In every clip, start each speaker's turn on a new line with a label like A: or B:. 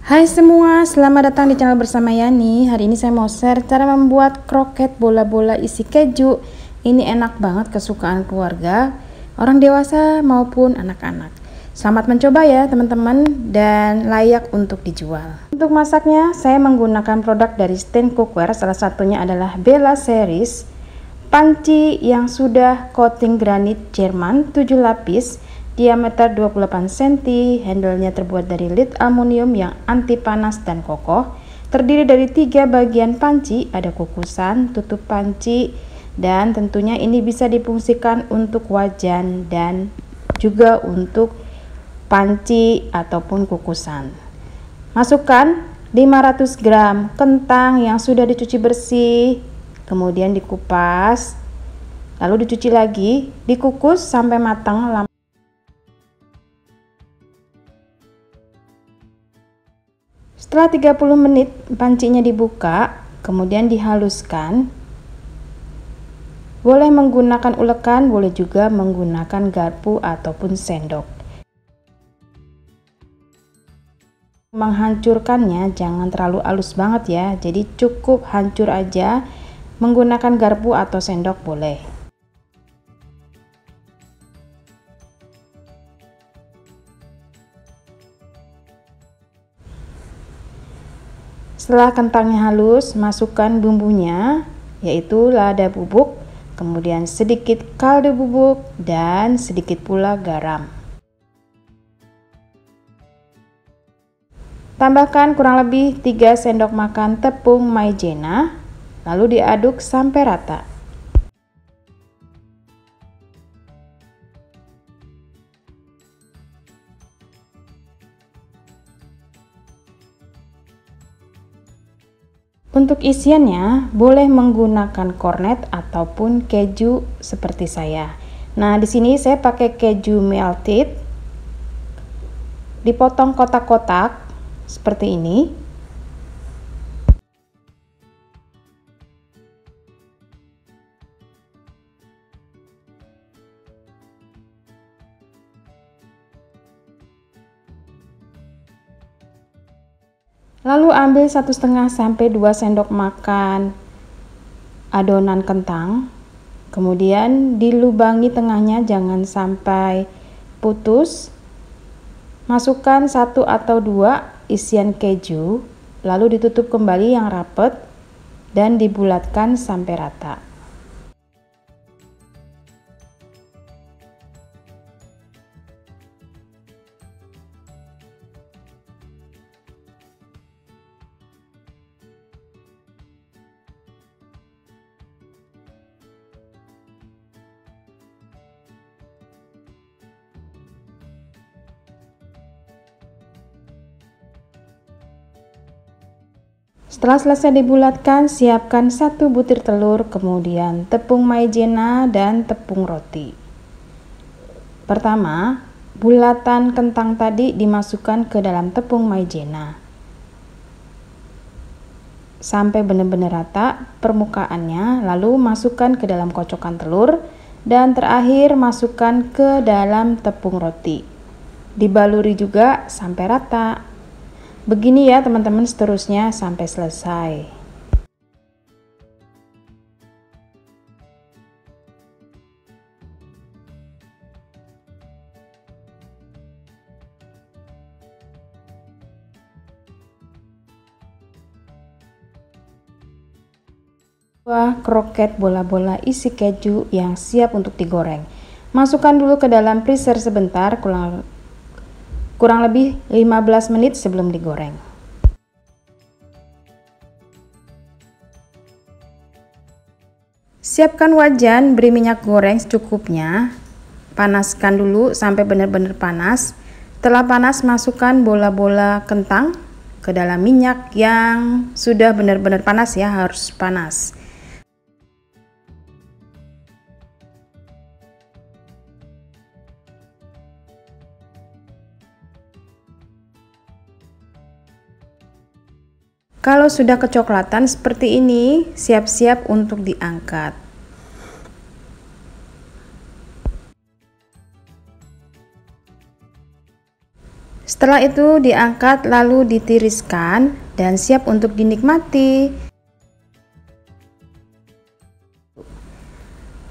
A: Hai semua, selamat datang di channel bersama Yani. Hari ini saya mau share cara membuat kroket bola-bola isi keju. Ini enak banget, kesukaan keluarga, orang dewasa maupun anak-anak. Selamat mencoba ya teman-teman, dan layak untuk dijual. Untuk masaknya, saya menggunakan produk dari Stain Cookware. Salah satunya adalah Bella Series. Panci yang sudah coating granit Jerman 7 lapis, diameter 28 cm, handle-nya terbuat dari lead aluminium yang anti panas dan kokoh. Terdiri dari 3 bagian panci, ada kukusan, tutup panci, dan tentunya ini bisa difungsikan untuk wajan dan juga untuk panci ataupun kukusan. Masukkan 500 gram kentang yang sudah dicuci bersih, kemudian dikupas, lalu dicuci lagi, dikukus sampai matang. Setelah 30 menit pancinya dibuka, kemudian dihaluskan. Boleh menggunakan ulekan, boleh juga menggunakan garpu ataupun sendok. Menghancurkannya jangan terlalu halus banget ya, jadi cukup hancur aja. Menggunakan garpu atau sendok boleh. Setelah kentangnya halus, masukkan bumbunya, yaitu lada bubuk, kemudian sedikit kaldu bubuk, dan sedikit pula garam. Tambahkan kurang lebih 3 sendok makan tepung maizena, lalu diaduk sampai rata. Untuk isiannya boleh menggunakan kornet ataupun keju seperti saya. Nah, di sini saya pakai keju melted. Dipotong kotak-kotak seperti ini. Lalu ambil 1,5 sampai 2 sendok makan adonan kentang, kemudian dilubangi tengahnya, jangan sampai putus. Masukkan 1 atau 2 isian keju, lalu ditutup kembali yang rapat dan dibulatkan sampai rata. Setelah selesai dibulatkan, siapkan 1 butir telur, kemudian tepung maizena dan tepung roti. Pertama, bulatan kentang tadi dimasukkan ke dalam tepung maizena sampai benar-benar rata permukaannya, lalu masukkan ke dalam kocokan telur, dan terakhir masukkan ke dalam tepung roti. Dibaluri juga sampai rata. Begini ya teman-teman, seterusnya sampai selesai. Buah kroket bola-bola isi keju yang siap untuk digoreng. Masukkan dulu ke dalam freezer sebentar, kurang lebih 15 menit sebelum digoreng. Siapkan wajan, beri minyak goreng secukupnya. Panaskan dulu sampai benar-benar panas. Setelah panas, masukkan bola-bola kentang ke dalam minyak yang sudah benar-benar panas ya, harus panas. Kalau sudah kecoklatan seperti ini, siap-siap untuk diangkat. Setelah itu diangkat lalu ditiriskan dan siap untuk dinikmati.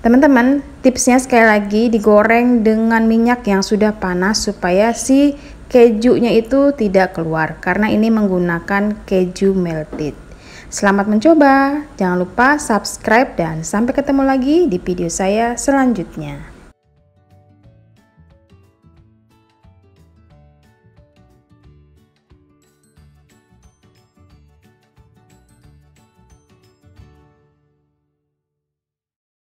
A: Teman-teman, tipsnya sekali lagi digoreng dengan minyak yang sudah panas supaya si kejunya itu tidak keluar, karena ini menggunakan keju melted. Selamat mencoba, jangan lupa subscribe dan sampai ketemu lagi di video saya selanjutnya.